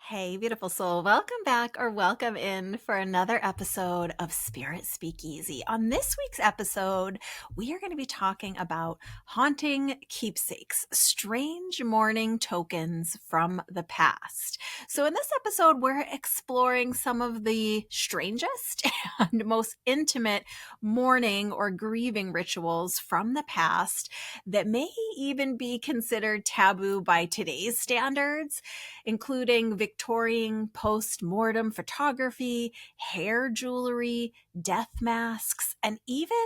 Hey, beautiful soul. Welcome back or welcome in for another episode of Spirit Speakeasy. On this week's episode, we are going to be talking about haunting keepsakes, strange mourning tokens from the past. So in this episode, we're exploring some of the strangest and most intimate mourning or grieving rituals from the past that may even be considered taboo by today's standards, including Victorian post-mortem photography, hair jewelry, death masks, and even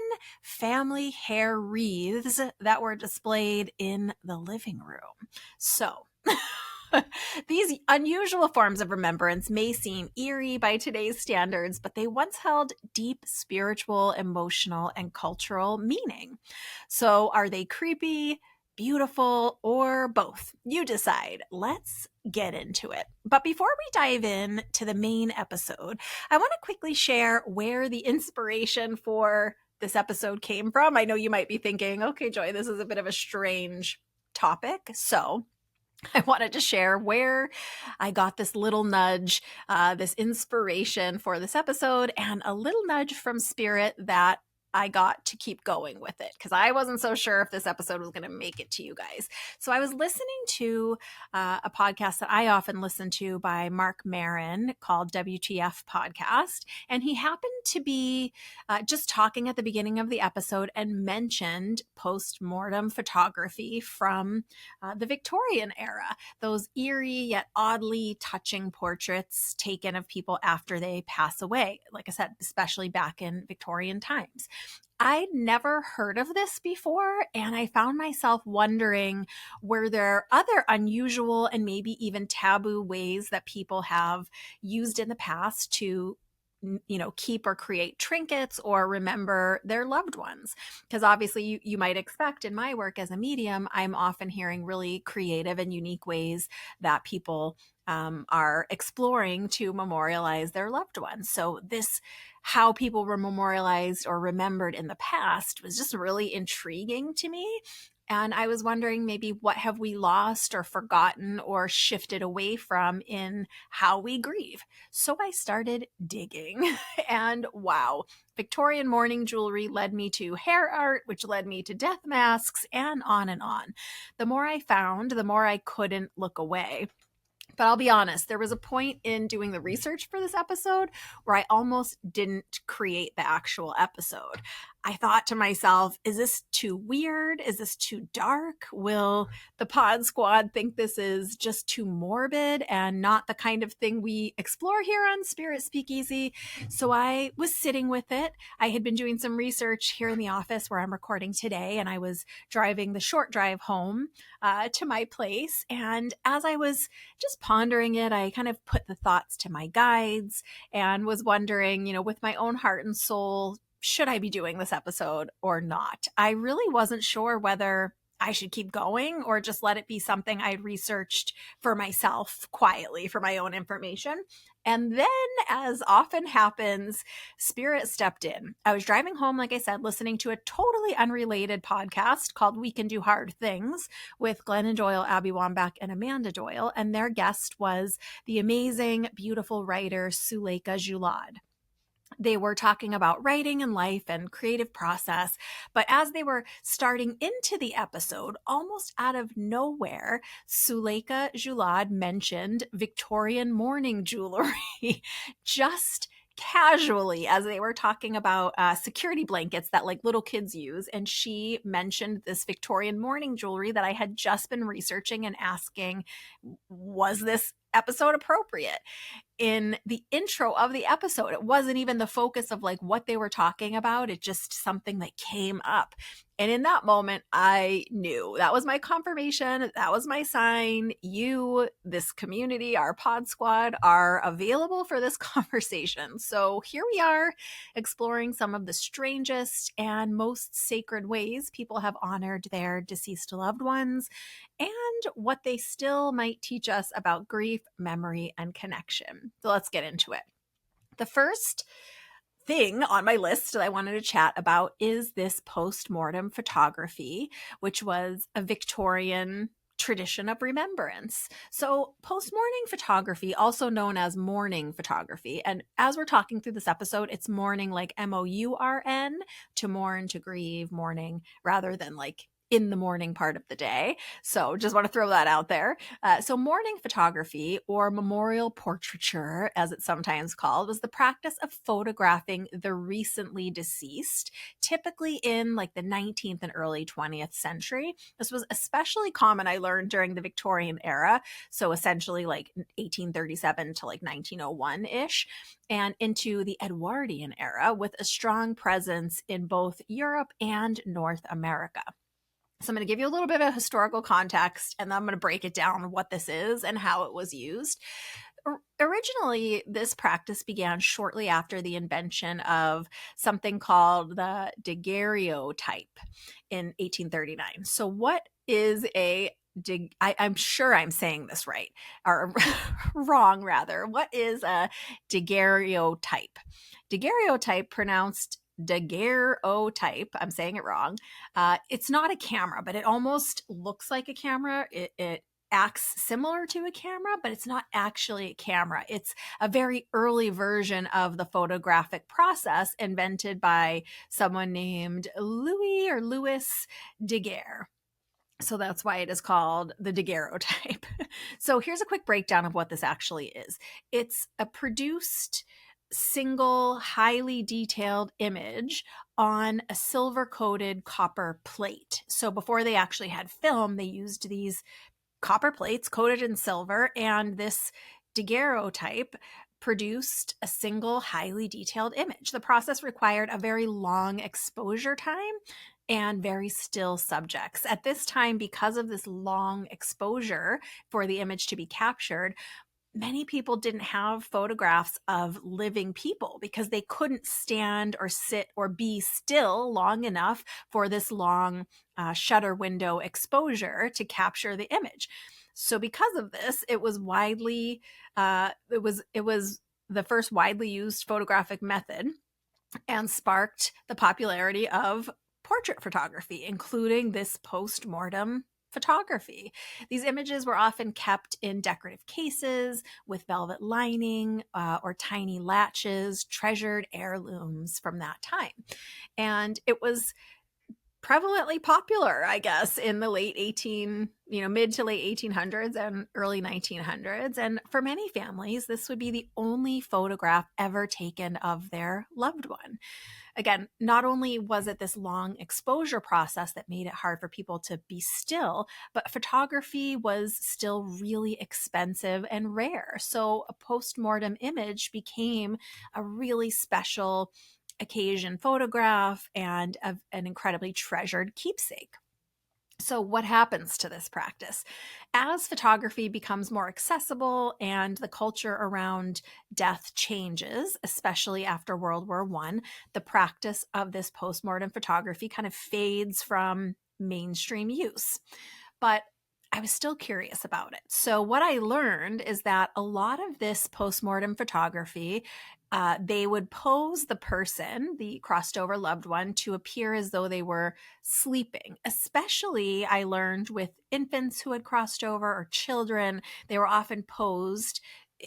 family hair wreaths that were displayed in the living room. So, these unusual forms of remembrance may seem eerie by today's standards, but they once held deep spiritual, emotional, and cultural meaning. So, are they creepy, beautiful, or both? You decide. Let's get into it. But before we dive in to the main episode, I want to quickly share where the inspiration for this episode came from. I know you might be thinking, okay, Joy, this is a bit of a strange topic. So I wanted to share where I got this little nudge, this inspiration for this episode, and a little nudge from Spirit that I got to keep going with it because I wasn't so sure if this episode was going to make it to you guys. So I was listening to a podcast that I often listen to by Mark Maron called WTF Podcast. And he happened to be just talking at the beginning of the episode and mentioned post-mortem photography from the Victorian era, those eerie yet oddly touching portraits taken of people after they pass away. Like I said, especially back in Victorian times. I'd never heard of this before, and I found myself wondering, were there other unusual and maybe even taboo ways that people have used in the past to keep or create trinkets or remember their loved ones? Because obviously you might expect in my work as a medium, I'm often hearing really creative and unique ways that people are exploring to memorialize their loved ones. So this, how people were memorialized or remembered in the past, was just really intriguing to me. And I was wondering, maybe what have we lost or forgotten or shifted away from in how we grieve? So I started digging and wow, Victorian mourning jewelry led me to hair art, which led me to death masks, and on and on. The more I found, the more I couldn't look away. But I'll be honest, there was a point in doing the research for this episode where I almost didn't create the actual episode. I thought to myself, is this too weird? Is this too dark? Will the pod squad think this is just too morbid and not the kind of thing we explore here on Spirit Speakeasy? So I was sitting with it. I had been doing some research here in the office where I'm recording today, and I was driving the short drive home to my place. And as I was just pondering it, I kind of put the thoughts to my guides and was wondering, with my own heart and soul, should I be doing this episode or not? I really wasn't sure whether I should keep going or just let it be something I'd researched for myself quietly for my own information. And then, as often happens, Spirit stepped in. I was driving home, like I said, listening to a totally unrelated podcast called We Can Do Hard Things with Glennon Doyle, Abby Wambach, and Amanda Doyle. And their guest was the amazing, beautiful writer, Suleika Julad. They were talking about writing and life and creative process. But as they were starting into the episode, almost out of nowhere, Suleika Julad mentioned Victorian mourning jewelry just casually as they were talking about security blankets that like little kids use. And she mentioned this Victorian mourning jewelry that I had just been researching and asking, was this episode appropriate? In the intro of the episode, it wasn't even the focus of like what they were talking about. It's just something that came up. And in that moment, I knew that was my confirmation. That was my sign. You, this community, our pod squad are available for this conversation. So here we are exploring some of the strangest and most sacred ways people have honored their deceased loved ones and what they still might teach us about grief, memory, and connection. So let's get into it. The first thing on my list that I wanted to chat about is this post-mortem photography, which was a Victorian tradition of remembrance. So post-mortem photography, also known as mourning photography, and as we're talking through this episode, it's mourning like MOURN, to mourn, to grieve, mourning, rather than like in the morning part of the day. So just want to throw that out there. So mourning photography, or memorial portraiture, as it's sometimes called, was the practice of photographing the recently deceased, typically in like the 19th and early 20th century. This was especially common, I learned, during the Victorian era. So essentially like 1837 to like 1901-ish, and into the Edwardian era, with a strong presence in both Europe and North America. So I'm going to give you a little bit of historical context, and then I'm going to break it down what this is and how it was used. Originally, this practice began shortly after the invention of something called the daguerreotype in 1839. So what is I'm sure I'm saying this right, or wrong rather. What is a daguerreotype? Daguerreotype, pronounced daguerreotype, I'm saying it wrong. It's not a camera, but it almost looks like a camera. It acts similar to a camera, but it's not actually a camera. It's a very early version of the photographic process invented by someone named Louis Daguerre. So that's why it is called the daguerreotype. So here's a quick breakdown of what this actually is. It's a produced single, highly detailed image on a silver-coated copper plate. So before they actually had film, they used these copper plates coated in silver, and this daguerreotype produced a single highly detailed image. The process required a very long exposure time and very still subjects. At this time, because of this long exposure for the image to be captured, many people didn't have photographs of living people because they couldn't stand or sit or be still long enough for this long shutter window exposure to capture the image. So because of this, it was the first widely used photographic method, and sparked the popularity of portrait photography, including this post-mortem photography. These images were often kept in decorative cases with velvet lining or tiny latches, treasured heirlooms from that time. And it was prevalently popular, I guess, in the mid to late 1800s and early 1900s. And for many families, this would be the only photograph ever taken of their loved one. Again, not only was it this long exposure process that made it hard for people to be still, but photography was still really expensive and rare. So a post-mortem image became a really special occasion photograph and an incredibly treasured keepsake. So what happens to this practice? As photography becomes more accessible and the culture around death changes, especially after World War I, the practice of this postmortem photography kind of fades from mainstream use. But I was still curious about it. So what I learned is that a lot of this postmortem photography, they would pose the person, the crossed over loved one, to appear as though they were sleeping. Especially, I learned, with infants who had crossed over or children, they were often posed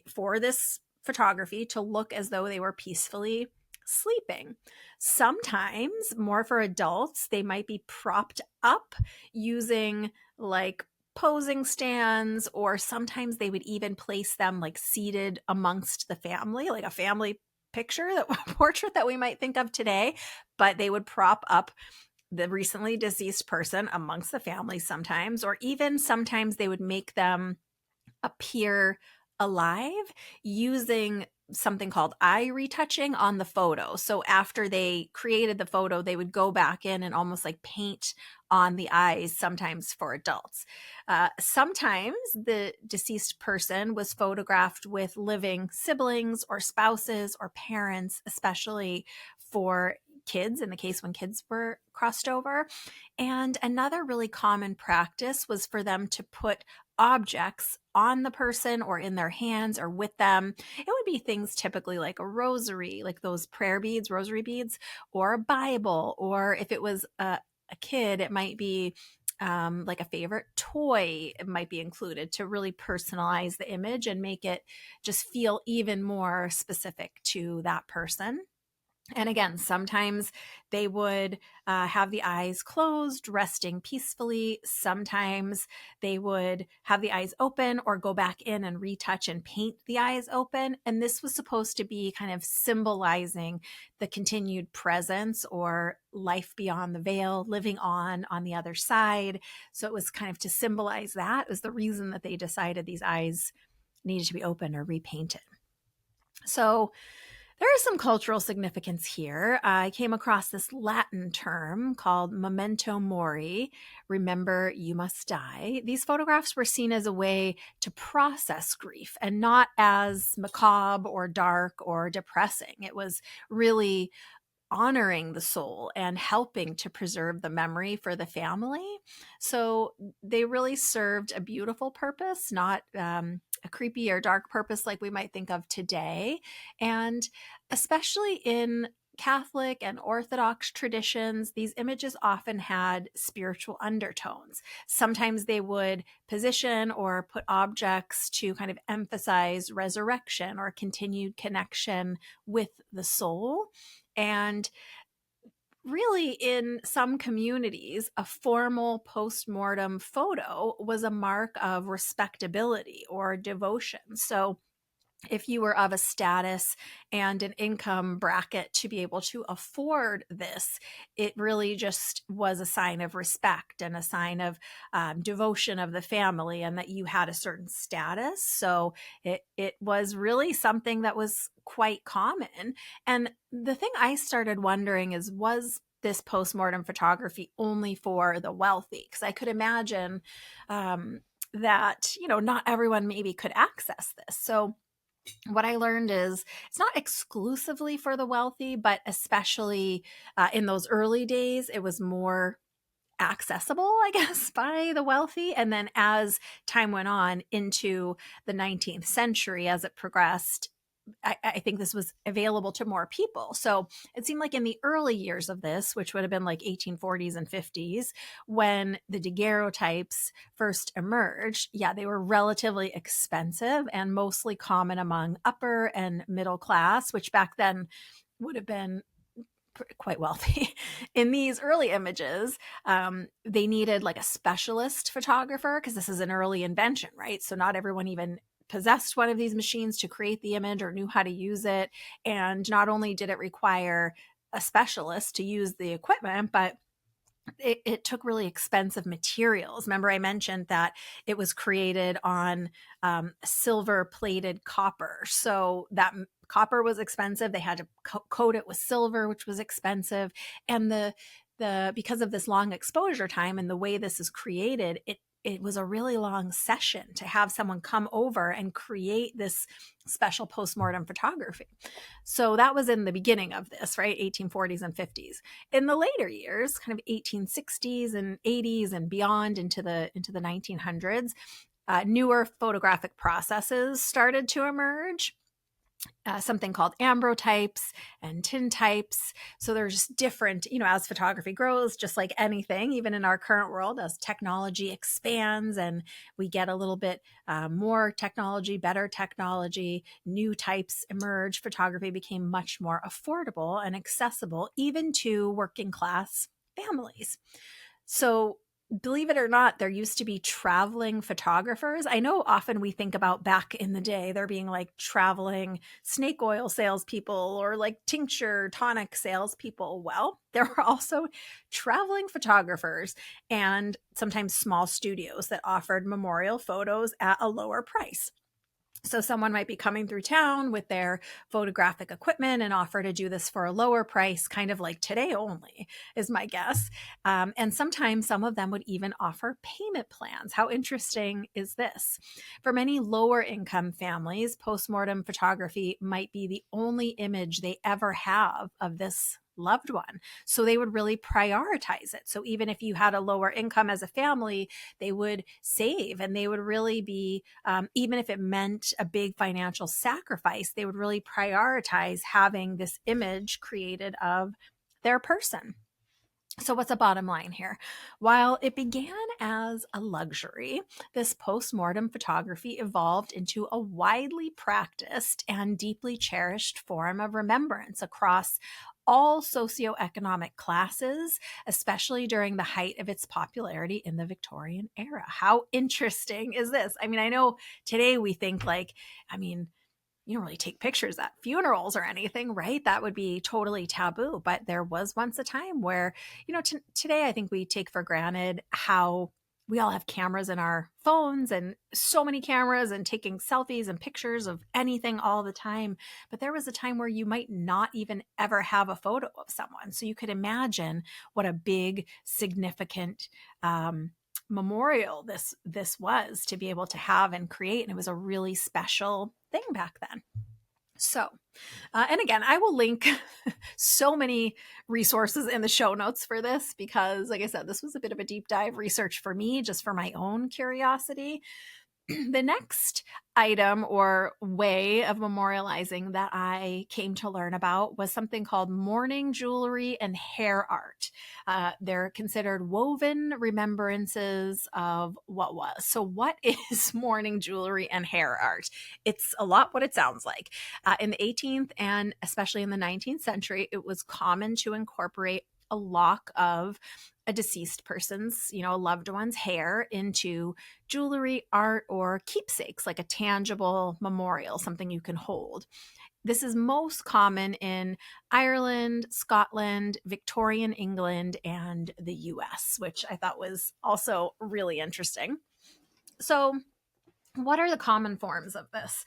for this photography to look as though they were peacefully sleeping. Sometimes, more for adults, they might be propped up using like posing stands, or sometimes they would even place them like seated amongst the family, like a family picture, that portrait that we might think of today, but they would prop up the recently deceased person amongst the family sometimes, or even sometimes they would make them appear alive using something called eye retouching on the photo. So after they created the photo, they would go back in and almost like paint on the eyes, sometimes for adults. Sometimes the deceased person was photographed with living siblings or spouses or parents, especially for kids, in the case when kids were crossed over. And another really common practice was for them to put objects on the person or in their hands or with them. It would be things typically like a rosary, like those prayer beads, rosary beads, or a Bible, or if it was a kid, it might be like a favorite toy might be included to really personalize the image and make it just feel even more specific to that person. And again, sometimes they would have the eyes closed, resting peacefully. Sometimes they would have the eyes open or go back in and retouch and paint the eyes open. And this was supposed to be kind of symbolizing the continued presence or life beyond the veil, living on the other side. So it was kind of to symbolize that was the reason that they decided these eyes needed to be open or repainted. So there is some cultural significance here. I came across this Latin term called memento mori, remember you must die. These photographs were seen as a way to process grief and not as macabre or dark or depressing. It was really honoring the soul and helping to preserve the memory for the family. So they really served a beautiful purpose, not a creepy or dark purpose like we might think of today. And especially in Catholic and Orthodox traditions, these images often had spiritual undertones. Sometimes they would position or put objects to kind of emphasize resurrection or continued connection with the soul. And really, in some communities, a formal post-mortem photo was a mark of respectability or devotion. So if you were of a status and an income bracket to be able to afford this, it really just was a sign of respect and a sign of devotion of the family and that you had a certain status. So it was really something that was quite common. And the thing I started wondering is, was this postmortem photography only for the wealthy? Because I could imagine that, not everyone maybe could access this. So what I learned is it's not exclusively for the wealthy, but especially in those early days, it was more accessible, I guess, by the wealthy. And then as time went on into the 19th century, as it progressed, I think this was available to more people. So it seemed like in the early years of this, which would have been like 1840s and 50s, when the daguerreotypes first emerged, yeah, they were relatively expensive and mostly common among upper and middle class, which back then would have been quite wealthy. In these early images, they needed like a specialist photographer because this is an early invention, right? So not everyone even possessed one of these machines to create the image or knew how to use it. And not only did it require a specialist to use the equipment, but it took really expensive materials. Remember, I mentioned that it was created on silver plated copper. So that copper was expensive. They had to coat it with silver, which was expensive. And the because of this long exposure time and the way this is created, it was a really long session to have someone come over and create this special postmortem photography. So that was in the beginning of this, right? 1840s and 50s. In the later years, kind of 1860s and 80s and beyond into the 1900s, newer photographic processes started to emerge. Something called ambrotypes and tintypes. So there's just different, as photography grows, just like anything, even in our current world, as technology expands and we get a little bit more technology, better technology, new types emerge, photography became much more affordable and accessible, even to working class families. So believe it or not, there used to be traveling photographers. I know often we think about back in the day, there being like traveling snake oil salespeople or like tincture tonic salespeople. Well, there were also traveling photographers and sometimes small studios that offered memorial photos at a lower price. So someone might be coming through town with their photographic equipment and offer to do this for a lower price, kind of like today only, is my guess. And sometimes some of them would even offer payment plans. How interesting is this? For many lower income families, postmortem photography might be the only image they ever have of this loved one. So they would really prioritize it. So even if you had a lower income as a family, they would save and they would really be, even if it meant a big financial sacrifice, they would really prioritize having this image created of their person. So, what's the bottom line here? While it began as a luxury, this post-mortem photography evolved into a widely practiced and deeply cherished form of remembrance across all socioeconomic classes, especially during the height of its popularity in the Victorian era. How interesting is this? I mean, I know today we think like, I mean, you don't really take pictures at funerals or anything, right? That would be totally taboo. But there was once a time where, today I think we take for granted how we all have cameras in our phones and so many cameras and taking selfies and pictures of anything all the time. But there was a time where you might not even ever have a photo of someone. So you could imagine what a big, significant, memorial this was to be able to have and create, and it was a really special thing back then. So and again, I will link so many resources in the show notes for this because, like I said, this was a bit of a deep dive research for me, just for my own curiosity. The next item or way of memorializing that I came to learn about was something called mourning jewelry and hair art. They're considered woven remembrances of what was. So, what is mourning jewelry and hair art? It's a lot what it sounds like. In the 18th and especially in the 19th century, it was common to incorporate a lock of a deceased person's, a loved one's hair into jewelry, art, or keepsakes, like a tangible memorial, something you can hold. This is most common in Ireland, Scotland, Victorian England, and the US, which I thought was also really interesting. So, what are the common forms of this?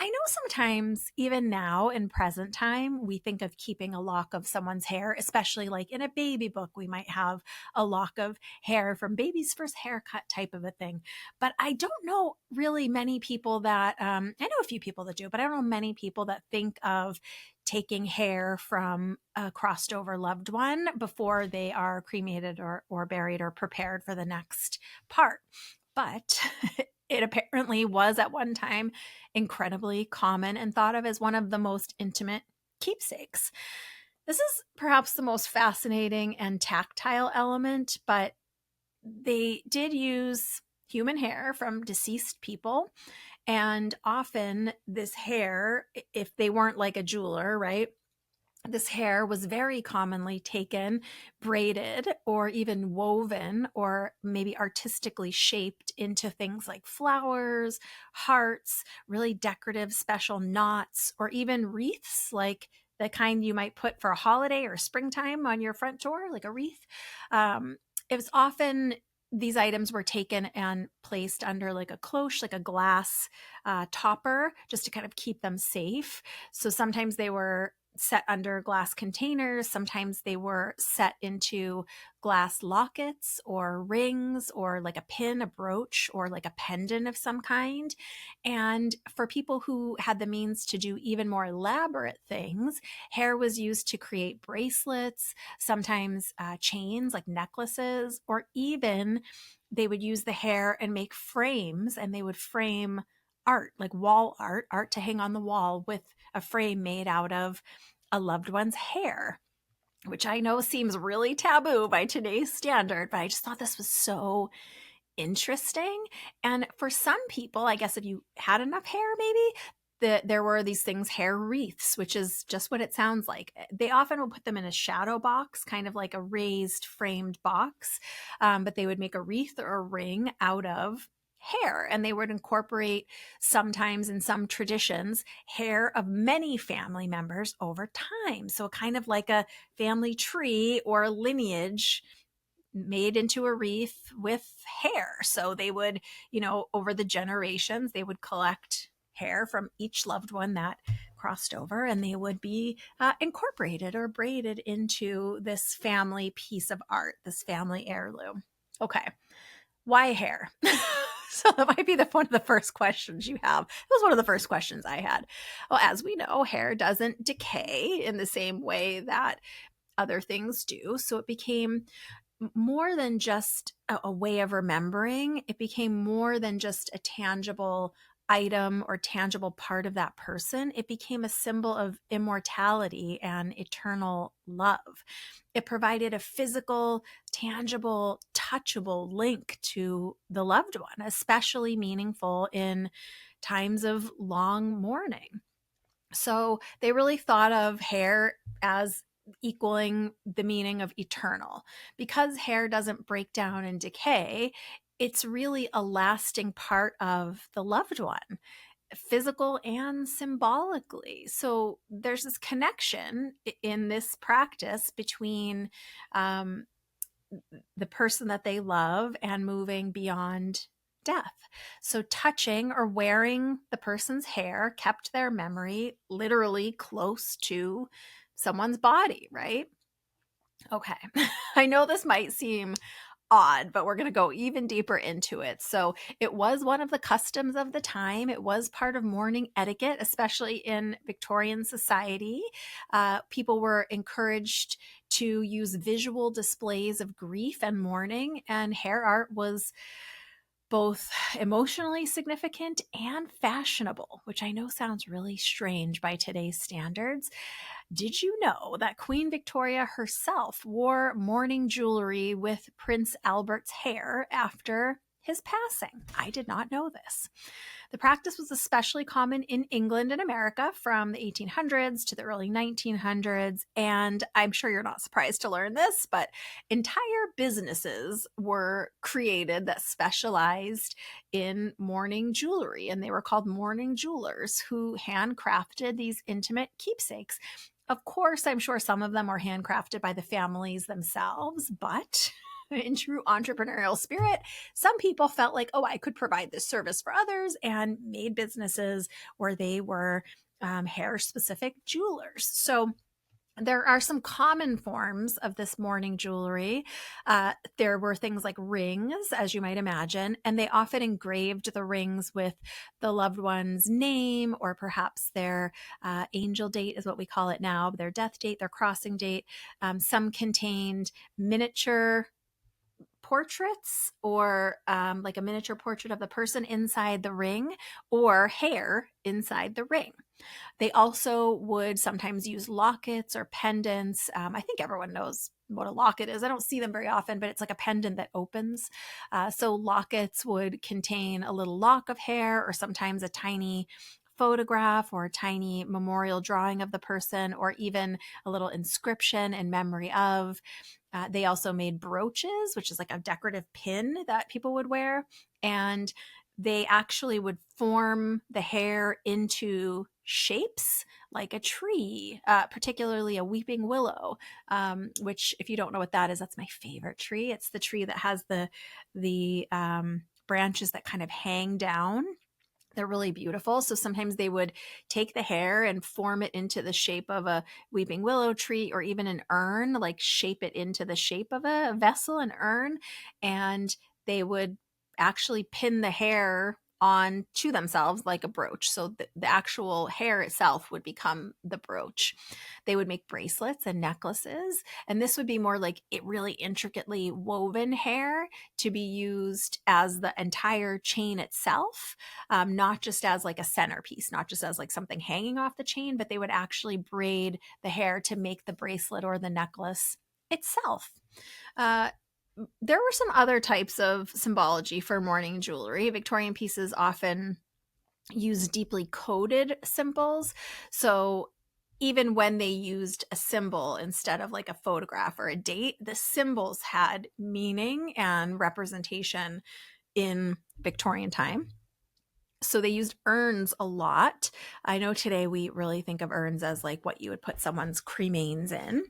I know sometimes, even now in present time, we think of keeping a lock of someone's hair, especially like in a baby book, we might have a lock of hair from baby's first haircut type of a thing. But I don't know really many people that, I know a few people that do, but I don't know many people that think of taking hair from a crossed over loved one before they are cremated or buried or prepared for the next part. But it apparently was at one time incredibly common and thought of as one of the most intimate keepsakes. This is perhaps the most fascinating and tactile element, but they did use human hair from deceased people. And often, this hair, if they weren't like a jeweler, right? This hair was very commonly taken, braided, or even woven, or maybe artistically shaped into things like flowers, hearts, really decorative special knots, or even wreaths, like the kind you might put for a holiday or springtime on your front door, like a wreath. It was often these items were taken and placed under like a cloche, like a glass topper, just to kind of keep them safe. So sometimes they were set under glass containers. Sometimes they were set into glass lockets or rings or like a pin, a brooch, or like a pendant of some kind. And for people who had the means to do even more elaborate things, hair was used to create bracelets, sometimes chains like necklaces, or even they would use the hair and make frames, and they would frame art, like wall art, art to hang on the wall with a frame made out of a loved one's hair, which I know seems really taboo by today's standard, but I just thought this was so interesting. And for some people, I guess if you had enough hair, maybe there were these things, hair wreaths, which is just what it sounds like. They often will put them in a shadow box, kind of like a raised framed box, but they would make a wreath or a ring out of hair, and they would incorporate, sometimes in some traditions, hair of many family members over time, so kind of like a family tree or a lineage made into a wreath with hair. So they would, over the generations, they would collect hair from each loved one that crossed over, and they would be incorporated or braided into this family piece of art, this family heirloom. Okay, why hair? So that might be one of the first questions you have. It was one of the first questions I had. Well, as we know, hair doesn't decay in the same way that other things do. So it became more than just a way of remembering. It became more than just a tangible item or tangible part of that person, it became a symbol of immortality and eternal love. It provided a physical, tangible, touchable link to the loved one, especially meaningful in times of long mourning. So they really thought of hair as equaling the meaning of eternal. Because hair doesn't break down and decay, it's really a lasting part of the loved one, physical and symbolically. So there's this connection in this practice between um, the person that they love and moving beyond death. So touching or wearing the person's hair kept their memory literally close to someone's body, right? Okay. I know this might seem odd, but we're going to go even deeper into it. So, it was one of the customs of the time. It was part of mourning etiquette, especially in Victorian society. People were encouraged to use visual displays of grief and mourning, and hair art was both emotionally significant and fashionable, which I know sounds really strange by today's standards. Did you know that Queen Victoria herself wore mourning jewelry with Prince Albert's hair after his passing? I did not know this. The practice was especially common in England and America from the 1800s to the early 1900s. And I'm sure you're not surprised to learn this, but entire businesses were created that specialized in mourning jewelry. And they were called mourning jewelers who handcrafted these intimate keepsakes. Of course, I'm sure some of them were handcrafted by the families themselves, but in true entrepreneurial spirit, some people felt like, oh, I could provide this service for others, and made businesses where they were hair specific jewelers. So there are some common forms of this mourning jewelry. There were things like rings, as you might imagine, and they often engraved the rings with the loved one's name, or perhaps their angel date is what we call it now, their death date, their crossing date. Some contained miniature portraits, or like a miniature portrait of the person inside the ring, or hair inside the ring. They also would sometimes use lockets or pendants. I think everyone knows what a locket is. I don't see them very often, but it's like a pendant that opens. So lockets would contain a little lock of hair, or sometimes a tiny photograph or a tiny memorial drawing of the person, or even a little inscription in memory of. They also made brooches, which is like a decorative pin that people would wear. And they actually would form the hair into shapes like a tree, particularly a weeping willow, which, if you don't know what that is, that's my favorite tree. It's the tree that has the branches that kind of hang down. They're really beautiful. So sometimes they would take the hair and form it into the shape of a weeping willow tree, or even an urn, like shape it into the shape of a vessel, an urn. And they would actually pin the hair on to themselves like a brooch. So the actual hair itself would become the brooch. They would make bracelets and necklaces. And this would be more like it really intricately woven hair to be used as the entire chain itself, not just as like a centerpiece, not just as like something hanging off the chain, but they would actually braid the hair to make the bracelet or the necklace itself. Uh, there were some other types of symbology for mourning jewelry. Victorian pieces often use deeply coded symbols. So even when they used a symbol instead of like a photograph or a date, the symbols had meaning and representation in Victorian time. So they used urns a lot. I know today we really think of urns as like what you would put someone's cremains in,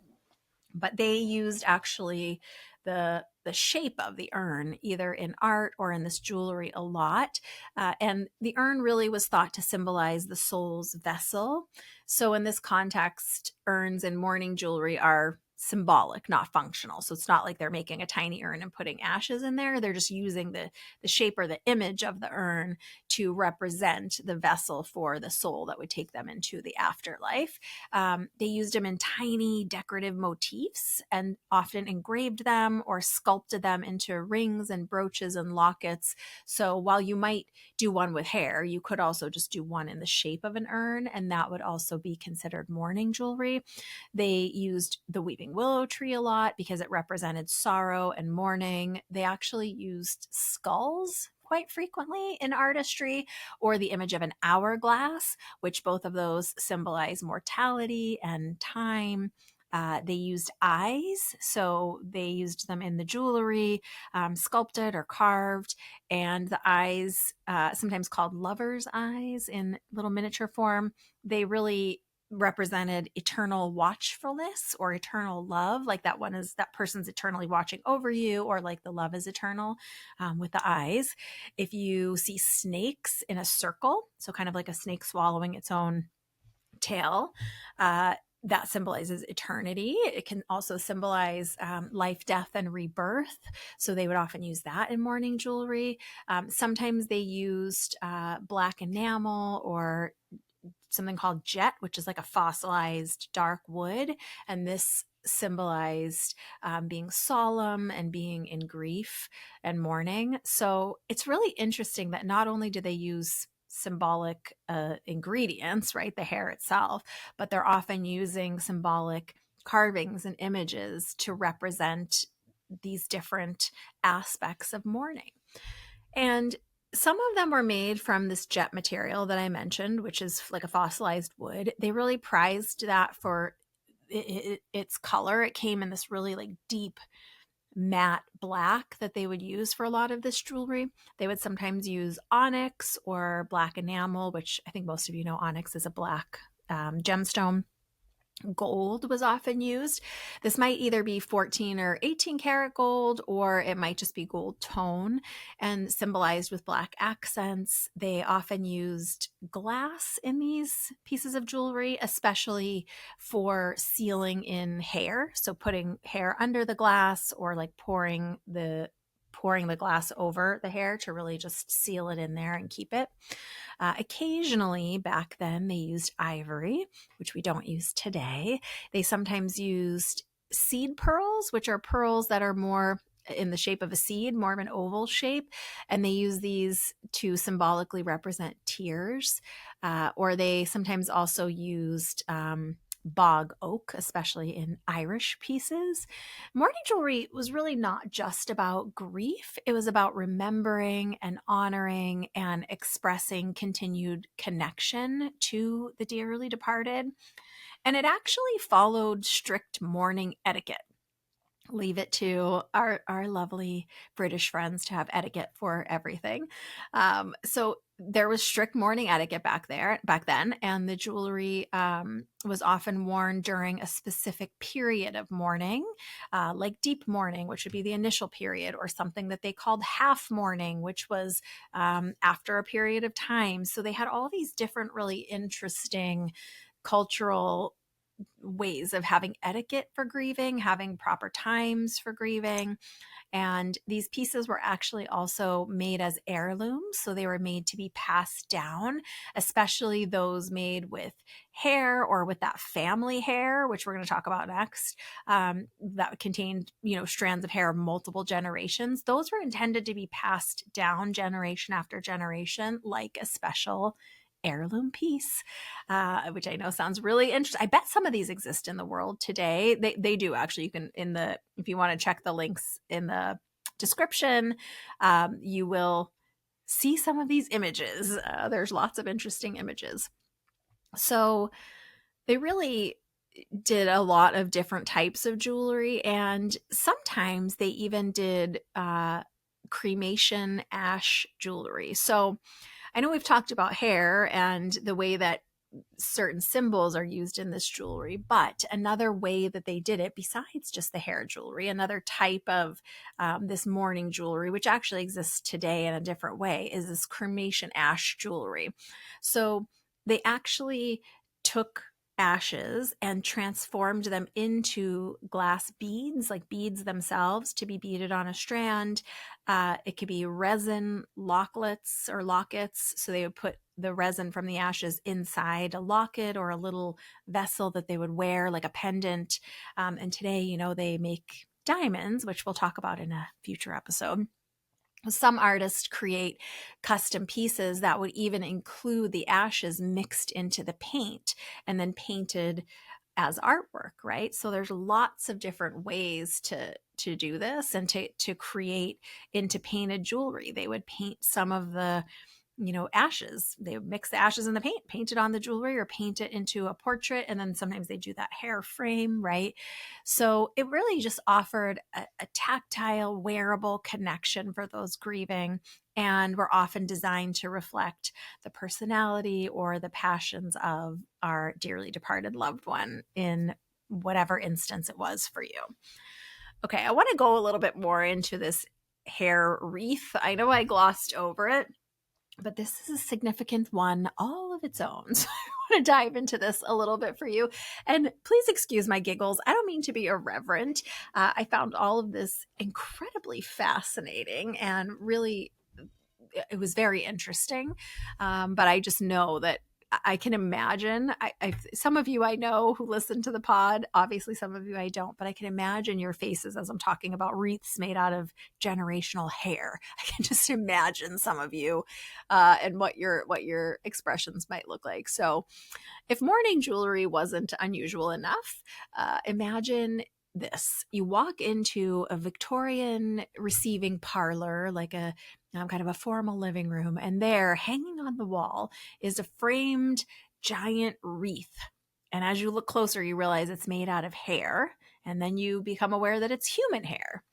but they used actually the shape of the urn either in art or in this jewelry a lot. And the urn really was thought to symbolize the soul's vessel. So in this context, urns and mourning jewelry are symbolic, not functional. So it's not like they're making a tiny urn and putting ashes in there. They're just using the shape or the image of the urn to represent the vessel for the soul that would take them into the afterlife. They used them in tiny decorative motifs and often engraved them or sculpted them into rings and brooches and lockets. So while you might do one with hair, you could also just do one in the shape of an urn, and that would also be considered mourning jewelry. They used the weeping willow tree a lot because it represented sorrow and mourning. They actually used skulls quite frequently in artistry, or the image of an hourglass, which both of those symbolize mortality and time. They used eyes, so they used them in the jewelry, sculpted or carved, and the eyes, sometimes called lover's eyes in little miniature form, they really represented eternal watchfulness or eternal love, like that one is that person's eternally watching over you, or like the love is eternal, with the eyes. If you see snakes in a circle, so kind of like a snake swallowing its own tail, that symbolizes eternity. It can also symbolize life, death, and rebirth. So they would often use that in mourning jewelry. Sometimes they used black enamel or something called jet, which is like a fossilized dark wood. And this symbolized being solemn and being in grief and mourning. So it's really interesting that not only do they use symbolic ingredients, right, the hair itself, but they're often using symbolic carvings and images to represent these different aspects of mourning. And some of them were made from this jet material that I mentioned, which is like a fossilized wood. They really prized that for its color. It came in this really like deep matte black that they would use for a lot of this jewelry. They would sometimes use onyx or black enamel, which I think most of you know onyx is a black gemstone. Gold was often used. This might either be 14 or 18 karat gold, or it might just be gold tone and symbolized with black accents. They often used glass in these pieces of jewelry, especially for sealing in hair. So putting hair under the glass, or like pouring the glass over the hair to really just seal it in there and keep it. Occasionally, back then, they used ivory, which we don't use today. They sometimes used seed pearls, which are pearls that are more in the shape of a seed, more of an oval shape. And they use these to symbolically represent tears. Or they sometimes also used bog oak, especially in Irish pieces. Mourning jewelry was really not just about grief. It was about remembering and honoring and expressing continued connection to the dearly departed. And it actually followed strict mourning etiquette. Leave it to our lovely British friends to have etiquette for everything. So there was strict mourning etiquette back then, and the jewelry was often worn during a specific period of mourning, like deep mourning, which would be the initial period, or something that they called half mourning, which was after a period of time. So they had all these different really interesting cultural ways of having etiquette for grieving, having proper times for grieving. And these pieces were actually also made as heirlooms. So they were made to be passed down, especially those made with hair or with that family hair, which we're going to talk about next, that contained, strands of hair of multiple generations. Those were intended to be passed down generation after generation, like a special heirloom piece, which I know sounds really interesting. I bet some of these exist in the world today. They do actually. You can if you want to check the links in the description, you will see some of these images. There's lots of interesting images. So they really did a lot of different types of jewelry, and sometimes they even did cremation ash jewelry. So I know we've talked about hair and the way that certain symbols are used in this jewelry, but another way that they did it, besides just the hair jewelry, another type of this mourning jewelry, which actually exists today in a different way, is this cremation ash jewelry. So they actually took ashes and transformed them into glass beads, like beads themselves, to be beaded on a strand. It could be resin locklets or lockets. So they would put the resin from the ashes inside a locket or a little vessel that they would wear, like a pendant. And today, they make diamonds, which we'll talk about in a future episode. Some artists create custom pieces that would even include the ashes mixed into the paint and then painted as artwork, right? So there's lots of different ways to do this and to create into painted jewelry. They would paint some of the ashes. They would mix the ashes in the paint, paint it on the jewelry or paint it into a portrait. And then sometimes they do that hair frame, right? So it really just offered a tactile, wearable connection for those grieving, and were often designed to reflect the personality or the passions of our dearly departed loved one in whatever instance it was for you. Okay, I want to go a little bit more into this hair wreath. I know I glossed over it, but this is a significant one all of its own. So I want to dive into this a little bit for you. And please excuse my giggles. I don't mean to be irreverent. I found all of this incredibly fascinating and really, it was very interesting. But I just know that I can imagine, some of you I know who listen to the pod, obviously some of you I don't, but I can imagine your faces as I'm talking about wreaths made out of generational hair. I can just imagine some of you and what your expressions might look like. So if mourning jewelry wasn't unusual enough, imagine this. You walk into a Victorian receiving parlor, like a kind of a formal living room, and there, hanging on the wall, is a framed giant wreath. And as you look closer, you realize it's made out of hair, and then you become aware that it's human hair.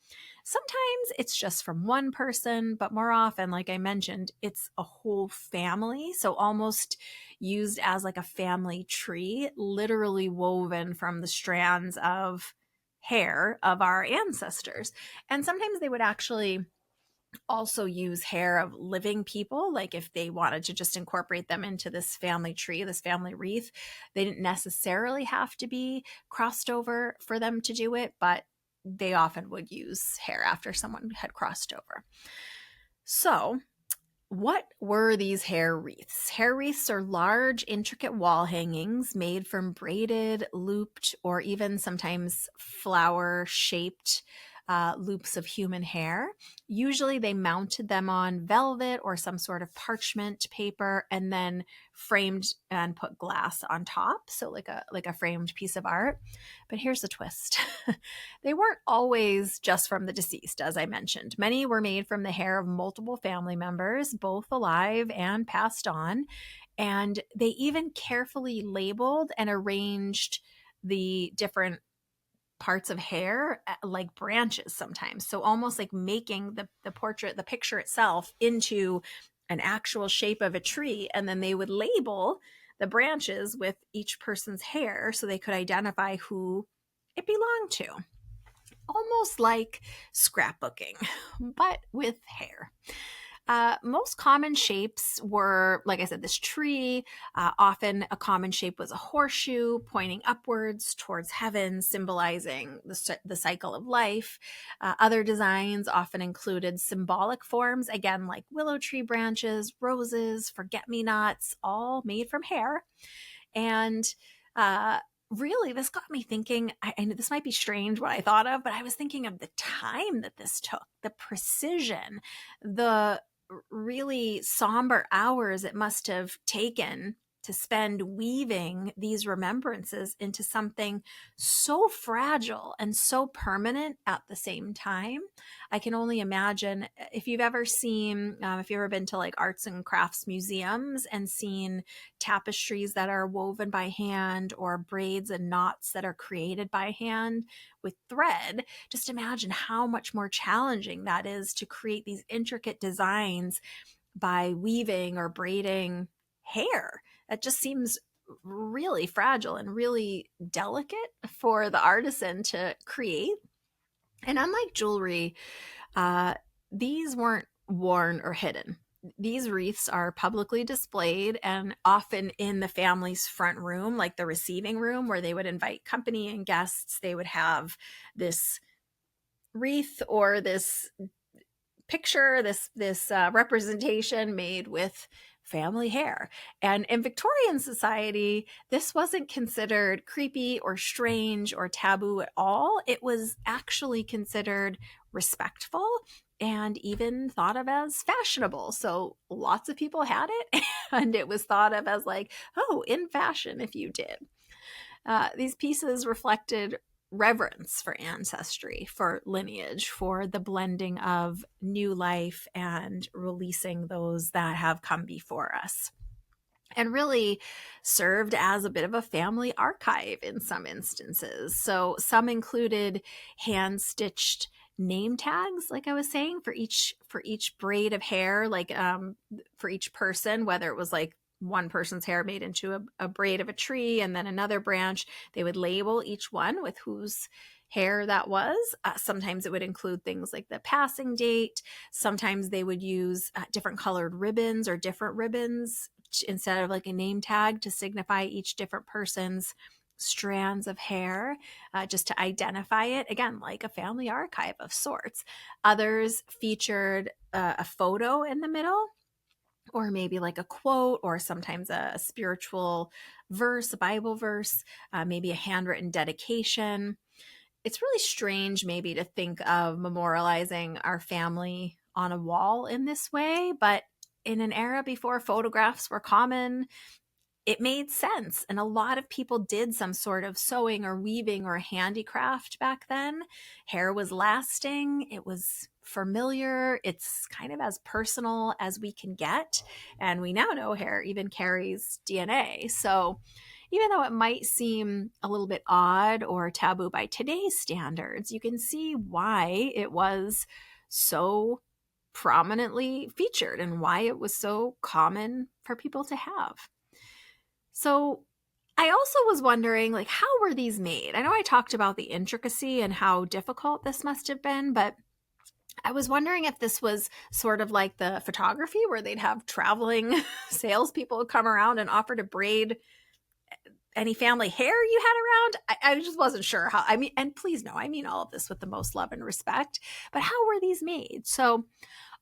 Sometimes it's just from one person, but more often, like I mentioned, it's a whole family. So almost used as like a family tree, literally woven from the strands of hair of our ancestors. And sometimes they would actually also use hair of living people, like if they wanted to just incorporate them into this family tree, this family wreath. They didn't necessarily have to be crossed over for them to do it, but they often would use hair after someone had crossed over. So what were these hair wreaths? Hair wreaths are large, intricate wall hangings made from braided, looped, or even sometimes flower-shaped loops of human hair. Usually they mounted them on velvet or some sort of parchment paper and then framed and put glass on top, so like a framed piece of art. But here's the twist. They weren't always just from the deceased, as I mentioned. Many were made from the hair of multiple family members, both alive and passed on. And they even carefully labeled and arranged the different parts of hair like branches sometimes. So almost like making the portrait, the picture itself into an actual shape of a tree. And then they would label the branches with each person's hair so they could identify who it belonged to. Almost like scrapbooking, but with hair. Most common shapes were, like I said, this tree. Often a common shape was a horseshoe pointing upwards towards heaven, symbolizing the cycle of life. Other designs often included symbolic forms, again, like willow tree branches, roses, forget-me-nots, all made from hair. And really, this got me thinking, I know this might be strange what I thought of, but I was thinking of the time that this took, the precision, the really somber hours it must have taken to spend weaving these remembrances into something so fragile and so permanent at the same time. I can only imagine if you've ever seen, if you've ever been to like arts and crafts museums and seen tapestries that are woven by hand or braids and knots that are created by hand with thread, just imagine how much more challenging that is to create these intricate designs by weaving or braiding hair. That just seems really fragile and really delicate for the artisan to create. And unlike jewelry, these weren't worn or hidden. these wreaths are publicly displayed and often in the family's front room, like the receiving room where they would invite company and guests. They would have this wreath or this picture, this representation made with family hair. And in Victorian society, this wasn't considered creepy or strange or taboo at all. It was actually considered respectful and even thought of as fashionable. So lots of people had it, and it was thought of as like, oh, in fashion if you did. These pieces reflected reverence for ancestry, for lineage, for the blending of new life and releasing those that have come before us, and really served as a bit of a family archive in some instances. So some included hand-stitched name tags, like I was saying, for each braid of hair, like for each person, whether it was like one person's hair made into a braid of a tree and then another branch, they would label each one with whose hair that was. Sometimes it would include things like the passing date. Sometimes they would use different colored ribbons or different ribbons instead of like a name tag to signify each different person's strands of hair, just to identify it, again, like a family archive of sorts. Others featured a photo in the middle, or maybe like a quote, or sometimes a spiritual verse, a Bible verse, maybe a handwritten dedication. It's really strange maybe to think of memorializing our family on a wall in this way, but in an era before photographs were common, it made sense. And a lot of people did some sort of sewing or weaving or handicraft back then. Hair was lasting, it was familiar, it's kind of as personal as we can get. And we now know hair even carries DNA. So even though it might seem a little bit odd or taboo by today's standards, you can see why it was so prominently featured and why it was so common for people to have. So I also was wondering, like, how were these made? I know I talked about the intricacy and how difficult this must have been, but I was wondering if this was sort of like the photography where they'd have traveling salespeople come around and offer to braid any family hair you had around. I just wasn't sure how. I mean, and please know, I mean all of this with the most love and respect, but how were these made? So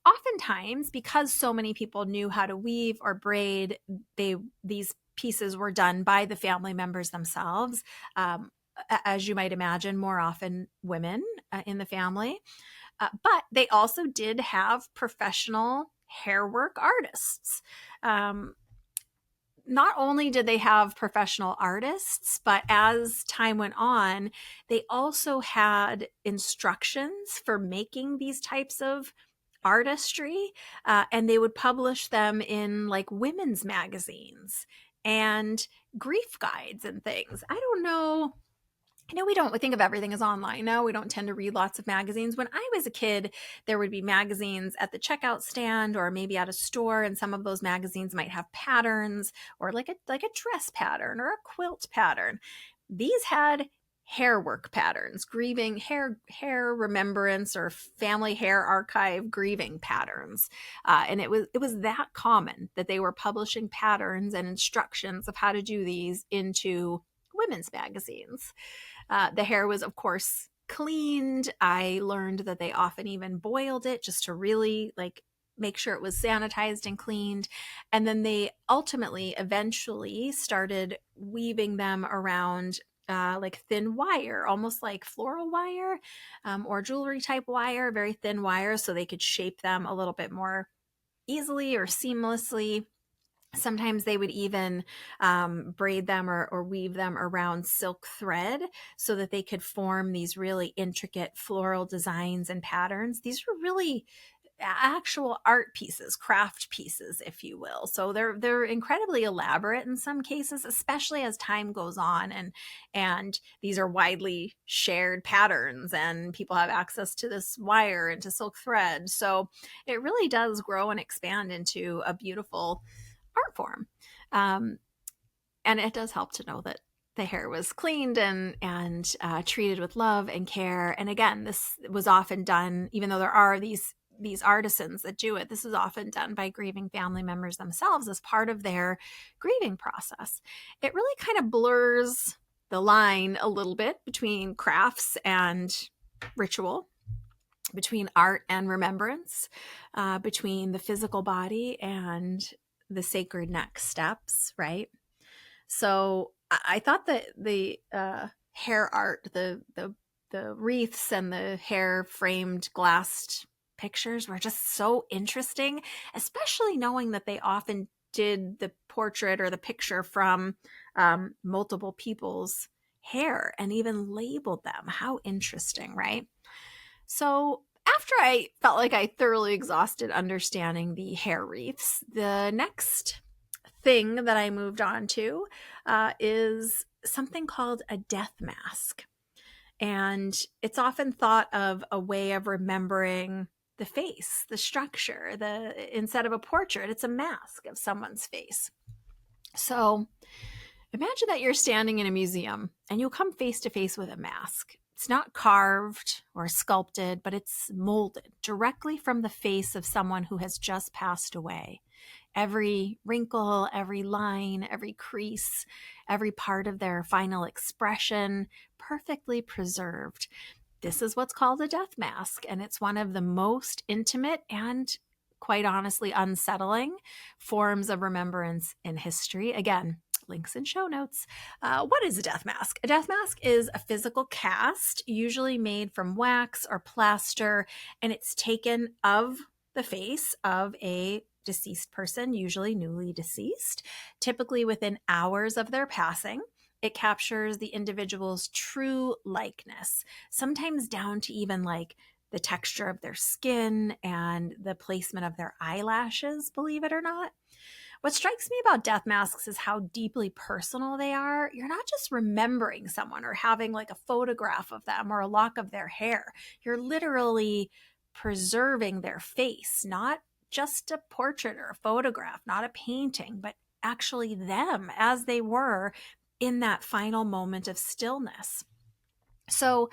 oftentimes, because so many people knew how to weave or braid, these pieces were done by the family members themselves. As you might imagine, more often women in the family. But they also did have professional hair work artists. Not only did they have professional artists, but as time went on, they also had instructions for making these types of artistry, and they would publish them in like women's magazines and grief guides and things. I don't know. I know we think of everything as online now. We don't tend to read lots of magazines. When I was a kid, there would be magazines at the checkout stand or maybe at a store, and some of those magazines might have patterns or like a dress pattern or a quilt pattern. These had hair work patterns, grieving hair remembrance or family hair archive grieving patterns. And it was that common that they were publishing patterns and instructions of how to do these into women's magazines. The hair was, of course, cleaned. I learned that they often even boiled it just to really like make sure it was sanitized and cleaned. And then they eventually started weaving them around like thin wire, almost like floral wire, or jewelry type wire, very thin wire, so they could shape them a little bit more easily or seamlessly. Sometimes they would even braid them or weave them around silk thread so that they could form these really intricate floral designs and patterns. These were really actual art pieces, craft pieces, if you will. So they're incredibly elaborate in some cases, especially as time goes on, and these are widely shared patterns and people have access to this wire and to silk thread. So it really does grow and expand into a beautiful art form. And it does help to know that the hair was cleaned and treated with love and care. And again, this was often done, even though there are these these artisans that do it, this is often done by grieving family members themselves as part of their grieving process. It really kind of blurs the line a little bit between crafts and ritual, between art and remembrance, between the physical body and the sacred next steps, right? So I thought that the hair art, the wreaths and the hair framed glassed pictures were just so interesting, especially knowing that they often did the portrait or the picture from multiple people's hair and even labeled them. How interesting, right? So after I felt like I thoroughly exhausted understanding the hair wreaths, the next thing that I moved on to is something called a death mask. And it's often thought of a way of remembering the face, the structure. Instead of a portrait, it's a mask of someone's face. So imagine that you're standing in a museum and you'll come face to face with a mask. It's not carved or sculpted, but it's molded directly from the face of someone who has just passed away. Every wrinkle, every line, every crease, every part of their final expression, perfectly preserved. This is what's called a death mask, and it's one of the most intimate and, quite honestly, unsettling forms of remembrance in history. Again, links in show notes. What is a death mask? A death mask is a physical cast, usually made from wax or plaster, and it's taken of the face of a deceased person, usually newly deceased, typically within hours of their passing. It captures the individual's true likeness, sometimes down to even like the texture of their skin and the placement of their eyelashes, believe it or not. What strikes me about death masks is how deeply personal they are. You're not just remembering someone or having like a photograph of them or a lock of their hair. You're literally preserving their face, not just a portrait or a photograph, not a painting, but actually them as they were in that final moment of stillness. So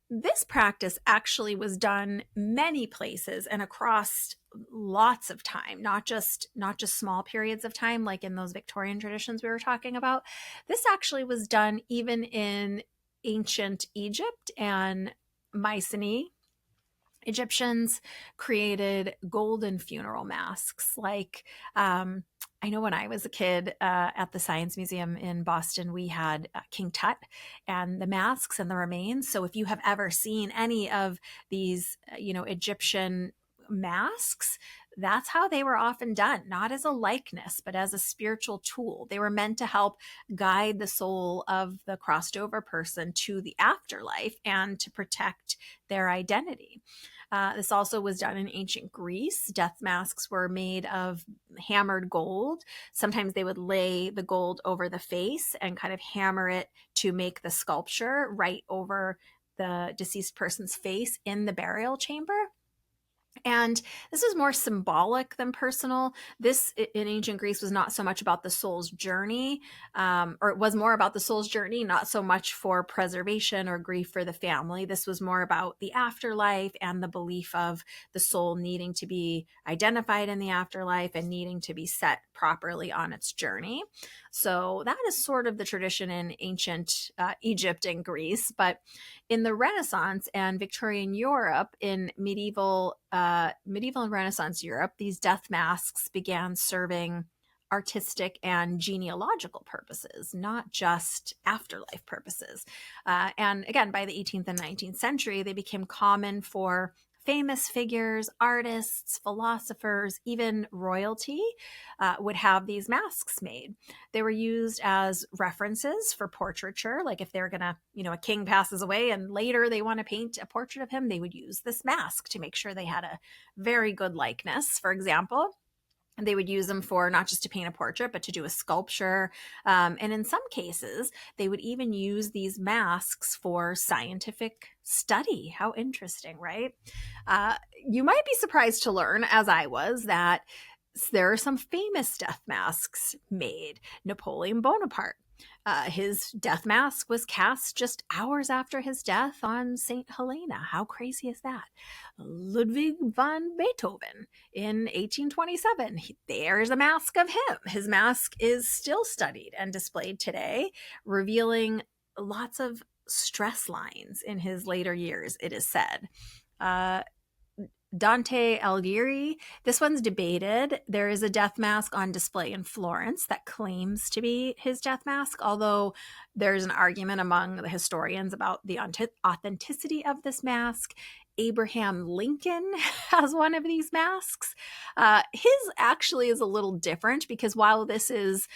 this practice actually was done many places and across lots of time, not just small periods of time like in those Victorian traditions we were talking about. This actually was done even in ancient Egypt and Mycenae. Egyptians created golden funeral masks. Like, I know when I was a kid at the Science Museum in Boston, we had King Tut and the masks and the remains. So if you have ever seen any of these, Egyptian masks, that's how they were often done, not as a likeness, but as a spiritual tool. They were meant to help guide the soul of the crossed over person to the afterlife and to protect their identity. This also was done in ancient Greece. Death masks were made of hammered gold. Sometimes they would lay the gold over the face and kind of hammer it to make the sculpture right over the deceased person's face in the burial chamber. And this was more symbolic than personal. This in ancient Greece was not so much about the soul's journey, or it was more about the soul's journey, not so much for preservation or grief for the family. This was more about the afterlife and the belief of the soul needing to be identified in the afterlife and needing to be set properly on its journey. So that is sort of the tradition in ancient Egypt and Greece. But in the Renaissance and Victorian Europe, in medieval and Renaissance Europe, these death masks began serving artistic and genealogical purposes, not just afterlife purposes. And again, by the 18th and 19th century, they became common for famous figures, artists, philosophers, even royalty would have these masks made. They were used as references for portraiture. Like if they're going to, a king passes away and later they want to paint a portrait of him, they would use this mask to make sure they had a very good likeness, for example. And they would use them for not just to paint a portrait, but to do a sculpture. And in some cases, they would even use these masks for scientific study. How interesting, right? You might be surprised to learn, as I was, that there are some famous death masks made. Napoleon Bonaparte His death mask was cast just hours after his death on St. Helena. How crazy is that? Ludwig van Beethoven in 1827. There's a mask of him. His mask is still studied and displayed today, revealing lots of stress lines in his later years, it is said. Dante Alighieri, this one's debated. There is a death mask on display in Florence that claims to be his death mask, although there's an argument among the historians about the authenticity of this mask. Abraham Lincoln has one of these masks. His actually is a little different because while this is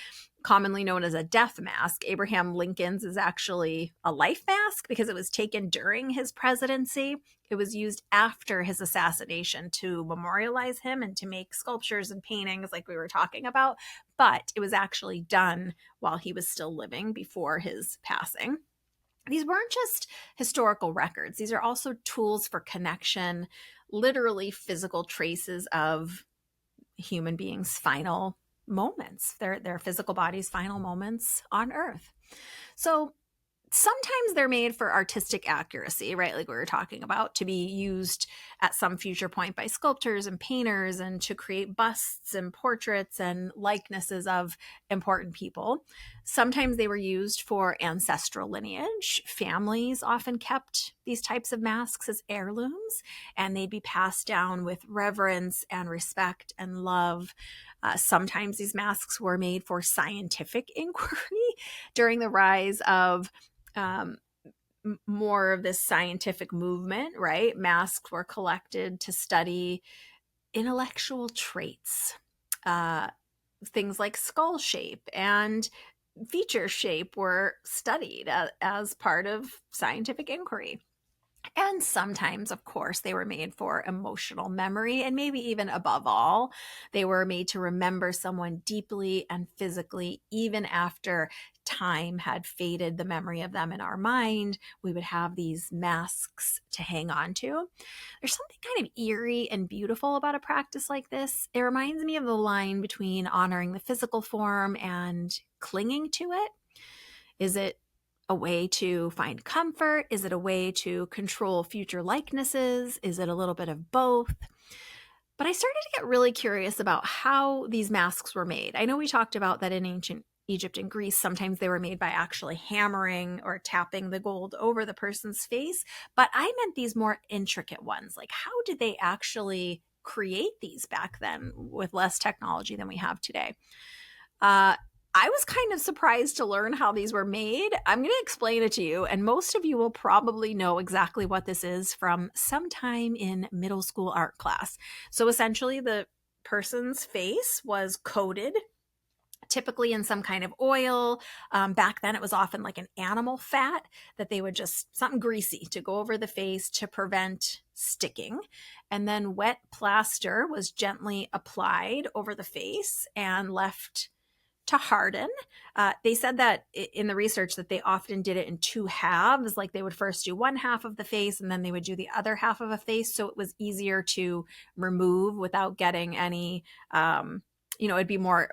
commonly known as a death mask, Abraham Lincoln's is actually a life mask because it was taken during his presidency. It was used after his assassination to memorialize him and to make sculptures and paintings like we were talking about, but it was actually done while he was still living before his passing. These weren't just historical records. These are also tools for connection, literally physical traces of human beings' final moments, their physical body's final moments on Earth. So sometimes they're made for artistic accuracy, right? Like we were talking about, to be used at some future point by sculptors and painters and to create busts and portraits and likenesses of important people. Sometimes they were used for ancestral lineage. Families often kept these types of masks as heirlooms, and they'd be passed down with reverence and respect and love. Sometimes these masks were made for scientific inquiry during the rise of more of this scientific movement, right? Masks were collected to study intellectual traits, things like skull shape and feature shape were studied as part of scientific inquiry. And sometimes, of course, they were made for emotional memory, and maybe even above all, they were made to remember someone deeply and physically, even after time had faded the memory of them in our mind. We would have these masks to hang on to. There's something kind of eerie and beautiful about a practice like this. It reminds me of the line between honoring the physical form and clinging to it. Is it a way to find comfort? Is it a way to control future likenesses? Is it a little bit of both? But I started to get really curious about how these masks were made. I know we talked about that in ancient Egypt and Greece, sometimes they were made by actually hammering or tapping the gold over the person's face, but I meant these more intricate ones. Like, how did they actually create these back then with less technology than we have today? I was kind of surprised to learn how these were made. I'm going to explain it to you, and most of you will probably know exactly what this is from sometime in middle school art class. So essentially, the person's face was coated, typically in some kind of oil. Back then, it was often like an animal fat that they would just, something greasy to go over the face to prevent sticking. And then wet plaster was gently applied over the face and left to harden. They said that in the research that they often did it in two halves. Like they would first do one half of the face and then they would do the other half of a face. So it was easier to remove without getting any, it'd be more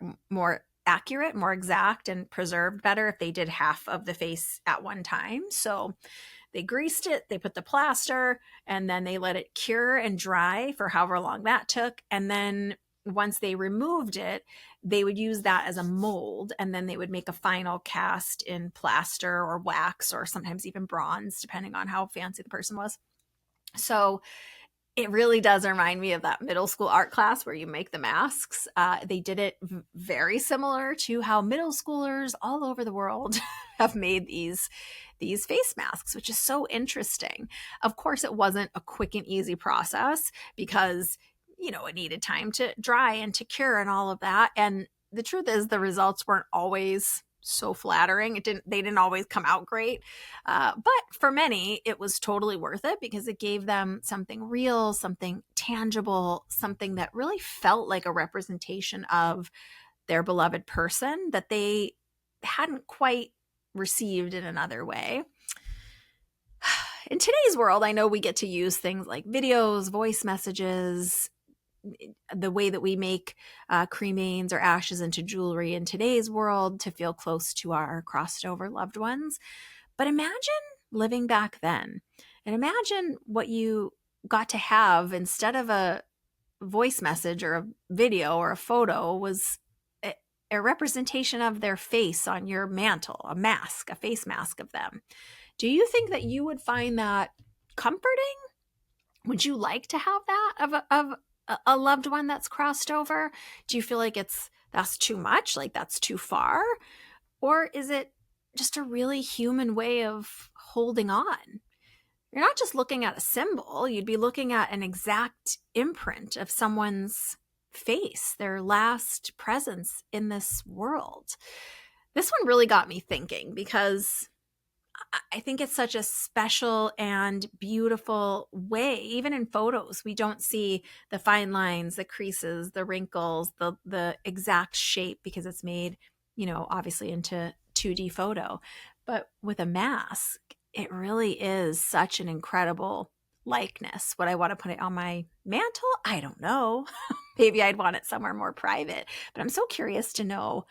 accurate, more exact, and preserved better if they did half of the face at one time. So they greased it, they put the plaster, and then they let it cure and dry for however long that took. And then once they removed it, they would use that as a mold, and then they would make a final cast in plaster or wax or sometimes even bronze, depending on how fancy the person was. So it really does remind me of that middle school art class where you make the masks. They did it very similar to how middle schoolers all over the world have made these face masks, which is so interesting. Of course, it wasn't a quick and easy process because it needed time to dry and to cure and all of that. And the truth is the results weren't always so flattering. They didn't always come out great. But for many, it was totally worth it because it gave them something real, something tangible, something that really felt like a representation of their beloved person that they hadn't quite received in another way. In today's world, I know we get to use things like videos, voice messages, the way that we make cremains or ashes into jewelry in today's world to feel close to our crossed over loved ones. But imagine living back then, and imagine what you got to have instead of a voice message or a video or a photo was a representation of their face on your mantle, a mask, a face mask of them. Do you think that you would find that comforting? Would you like to have that of a loved one that's crossed over? Do you feel like that's too much, like that's too far? Or is it just a really human way of holding on? You're not just looking at a symbol, you'd be looking at an exact imprint of someone's face, their last presence in this world. This one really got me thinking because I think it's such a special and beautiful way. Even in photos, we don't see the fine lines, the creases, the wrinkles, the exact shape because it's made, obviously into 2D photo. But with a mask, it really is such an incredible likeness. Would I want to put it on my mantle? I don't know. Maybe I'd want it somewhere more private. But I'm so curious to know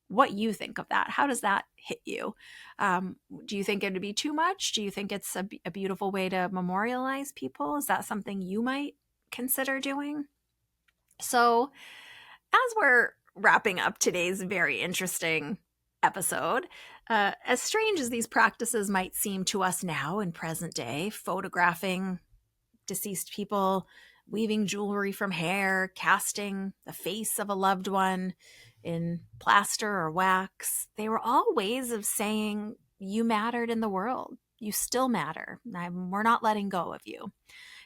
what you think of that. How does that hit you? Do you think it would be too much? Do you think it's a beautiful way to memorialize people? Is that something you might consider doing? So as we're wrapping up today's very interesting episode, as strange as these practices might seem to us now in present day, photographing deceased people, weaving jewelry from hair, casting the face of a loved one in plaster or wax, they were all ways of saying you mattered in the world. You still matter. We're not letting go of you.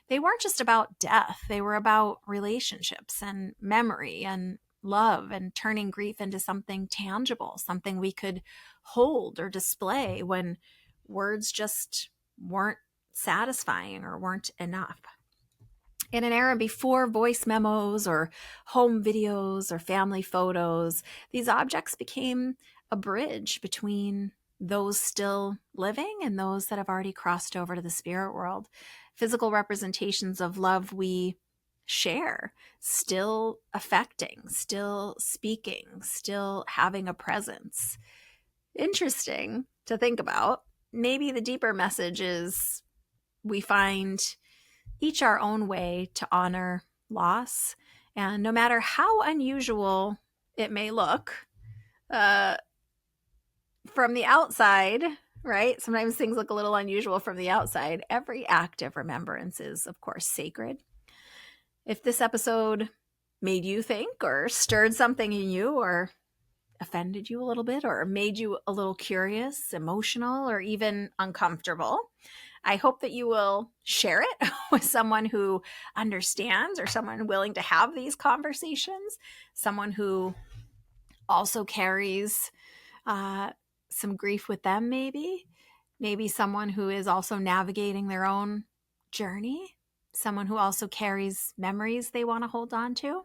They weren't just about death. They were about relationships and memory and love and turning grief into something tangible, something we could hold or display when words just weren't satisfying or weren't enough. In an era before voice memos or home videos or family photos, these objects became a bridge between those still living and those that have already crossed over to the spirit world. Physical representations of love we share, still affecting, still speaking, still having a presence. Interesting to think about. Maybe the deeper message is we find each our own way to honor loss. And no matter how unusual it may look from the outside, right? Sometimes things look a little unusual from the outside. Every act of remembrance is, of course, sacred. If this episode made you think or stirred something in you or offended you a little bit or made you a little curious, emotional, or even uncomfortable, I hope that you will share it with someone who understands or someone willing to have these conversations, someone who also carries some grief with them, maybe someone who is also navigating their own journey, someone who also carries memories they want to hold on to.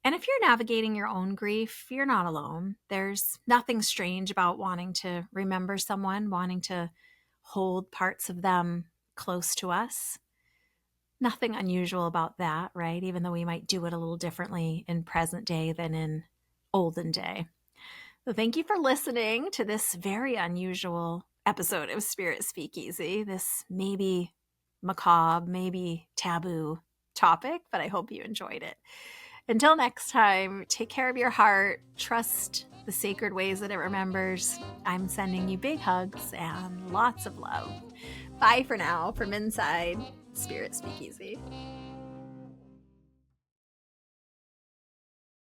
And if you're navigating your own grief, you're not alone. There's nothing strange about wanting to remember someone, wanting to hold parts of them close to us. Nothing unusual about that, right? Even though we might do it a little differently in present day than in olden day. So thank you for listening to this very unusual episode of Spirit Speakeasy, this maybe macabre, maybe taboo topic, but I hope you enjoyed it. Until next time, take care of your heart, trust the sacred ways that it remembers. I'm sending you big hugs and lots of love. Bye for now from inside Spirit Speakeasy.